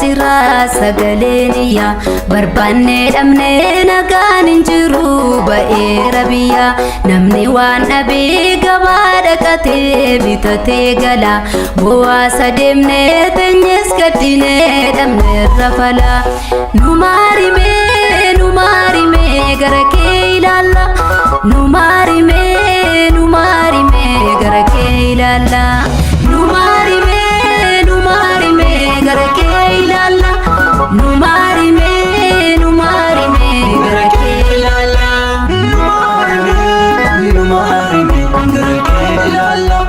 jiraa sagaleen dhiyyaa barbaannee dhamnee nagaan jiru baheera biyya namni waan dhabee gabaa dhaqatee bitatee gala bu'aasa deemnee teenyes gaddinee dhamneerra fala nu maarimee gara kee ilaalla nu maarimee gara kee ilaalla nu maarimee gara kee ilaalla nu maarimee gara kee ilaalla nu maarimee gara kee ilaalla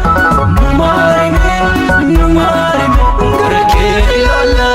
nu maarimee gara kee ilaalla.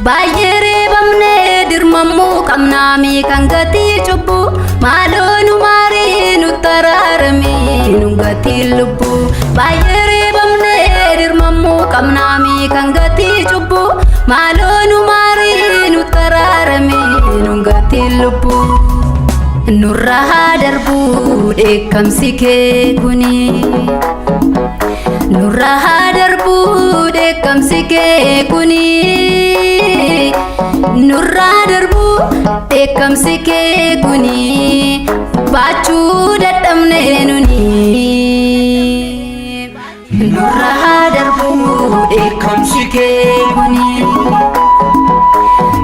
baay'ee bamnee dirmamuu qabnaami kan gatii cubbu maaloo nu maarii nu taraarami nu gatii lubbu baay'ee bamnee dirmamuu qabnaami kan gatii cubbu maaloo nu maarii nu taraarami nu gatii lubbu nurraa darbuu dheekkamsi kee kuni nurraa darbuu dheekkamsi kee kuni nurraa darbuu dheekkamsi kee kuni baachuu dadhabnee nuni nurraa darbuu dheekkamsi kee kuni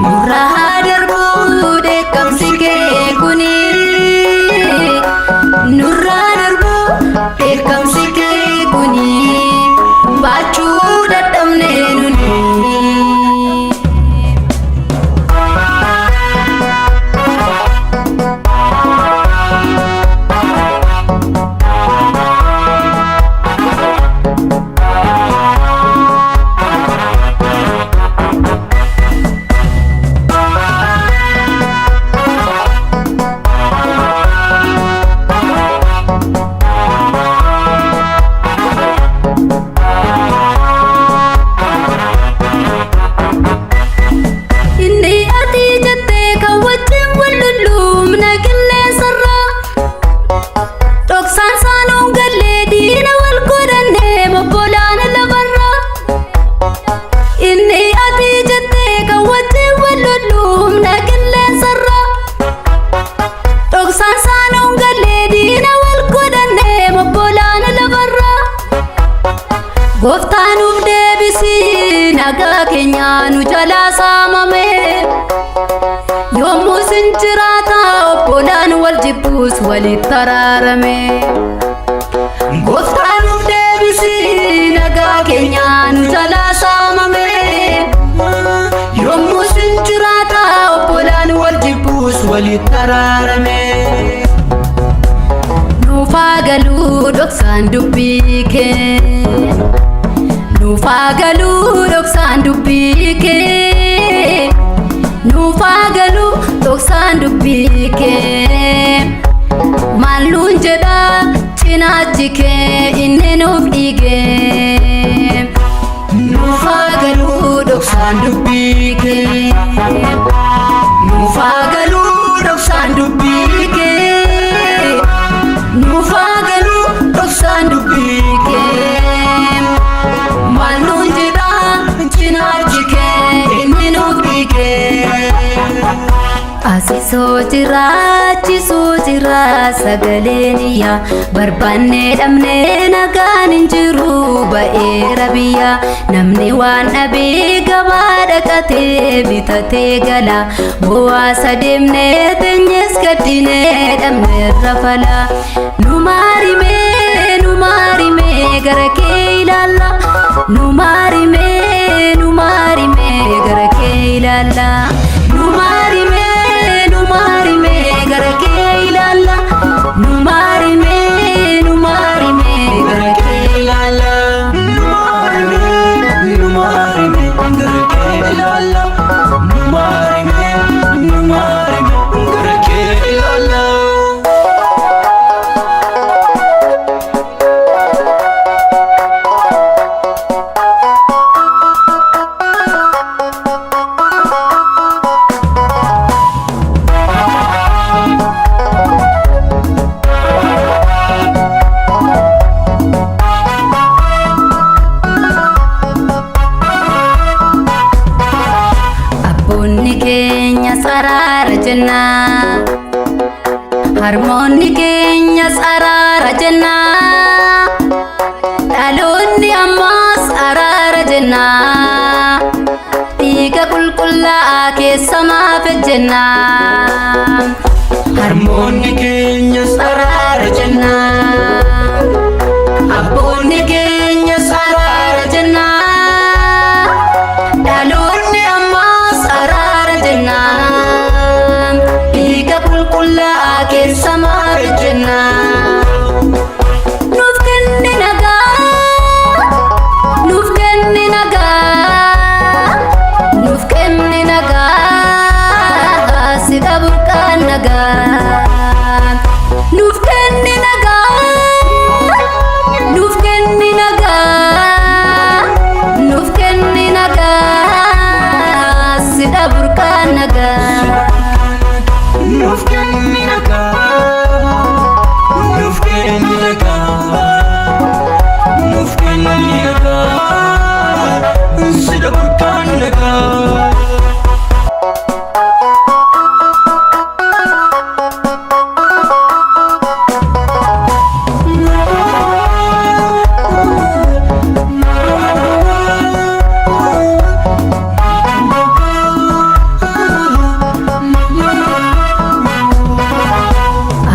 nurraa darbuu dheekkamsi kee kuni nurraa darbuu dheekkamsi kee kuni baachuu dadhabnee nuni. Gooftaan nuuf deebisi nagaa keenya nu jalaa saamame yommuu sin jiraata obbolaan wal jibbuus walitti taraarame Gooftaan nuuf deebisi nagaa keenya nu jalaa saamame yommuu sin jiraata obbolaan wal jibbuus walitti taraarame nuufaa galuu dhoksaan dubbii kee nuufaa galuu dhoksaan dubbii kee nuufaa galuu dhoksaan dubbii kee maal nuun jedha cinaachi kee inni nuuf dhiigee nuufaa galuu dhoksaan dubbii kee nuufaa galuu dhoksaan dubbii kee nuufaa galuu dhoksaan dubbii kee Malun jeda cinaachi kee inni nuuf dhiigee asiisoo jiraa sagaleen dhiyyaa barbaannee dhamnee nagaan jiru baheera biyya namni waan dhabee gabaa dhaqatee bitatee gala bu'aasa deemnee teenyes gaddinee dhamneerra fala nu maarimee gara kee ilaalla harmoonni keenyas araara jenna dhaloonni ammas araara jenna dhiiga qulqullaa'aa keessa maaf ejjenna harmoonni keenyas araara jenna abboonni keenyas araara jenna dhaloonni ammas araara jenna dhiiga qulqullaa'aa keessa maaf ejjenna nuuf kenni nagaa nuuf kenni nagaa nuuf kenni nagaa sida burqaan nagaa nuuf kenni nagaa nuuf kenni nagaa nuuf kenni nagaa sida burqaan nagaa nuuf kenni nagaa nuuf kenni nagaa nuuf kenni nagaa sida burqaan nagaa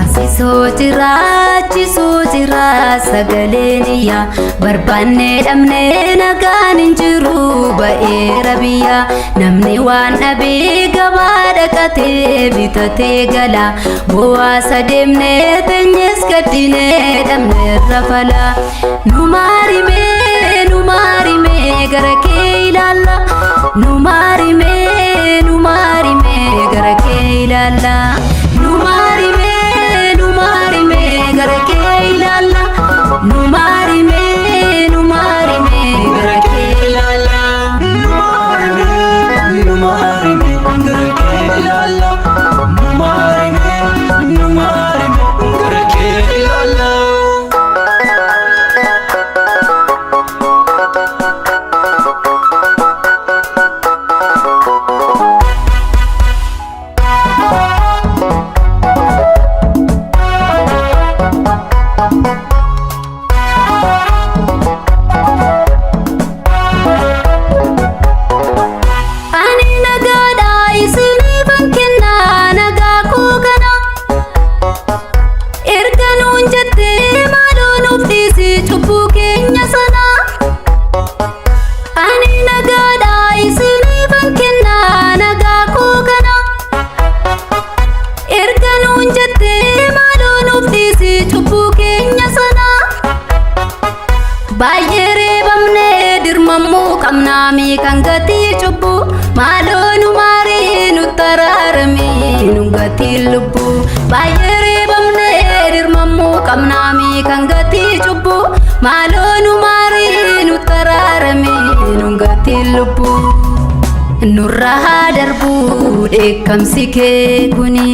asiisoo jiraa achisoo jiraa sagaleen dhiyyaa barbaannee dhamnee nagaan hin jiru baheera biyya namni waan dhabee gabaa dhaqatee bitatee gala bowwaasa deemnee teenyees gaddinee dhabneerra fala nu maarimee gara kee ilaalla nu maarimee gara kee ilaalla nu maarimee gara kee ilaalla nu maarimee gara kee ilaalla nu maarimee gara kee ilaalla nu maarimee gara kee ilaalla ani nagaadha isiniifan kenna nagaa koo kana erga nuun jettee maaloo nuuf dhiisi cubbuu keenya sana ani nagaadha isiniifan kenna nagaa koo kana erga nuun jettee maaloo nuuf dhiisi cubbuu keenya sana baay'ee reebamnee dirmammuu qabnaa kan gatii cubbuu maaloo nu maarii nutti araarami nu gatii lubbuu baay'ee reebamnee dirmammuu qabnaa kan gatii cubbuu maaloo nu maarii nutti araarami nu gatii lubbuu nurra haa darbuu dheekkamsi kee kuni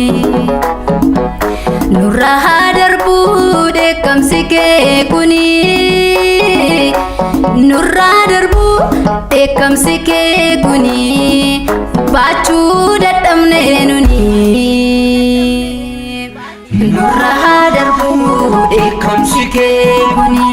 nurra haa darbuu dheekkamsi kee kuni nurra haa darbuu dheekkamsi kee kuni baachuu dadhabnee nuni nurra haa darbuu dheekkamsi kee kuni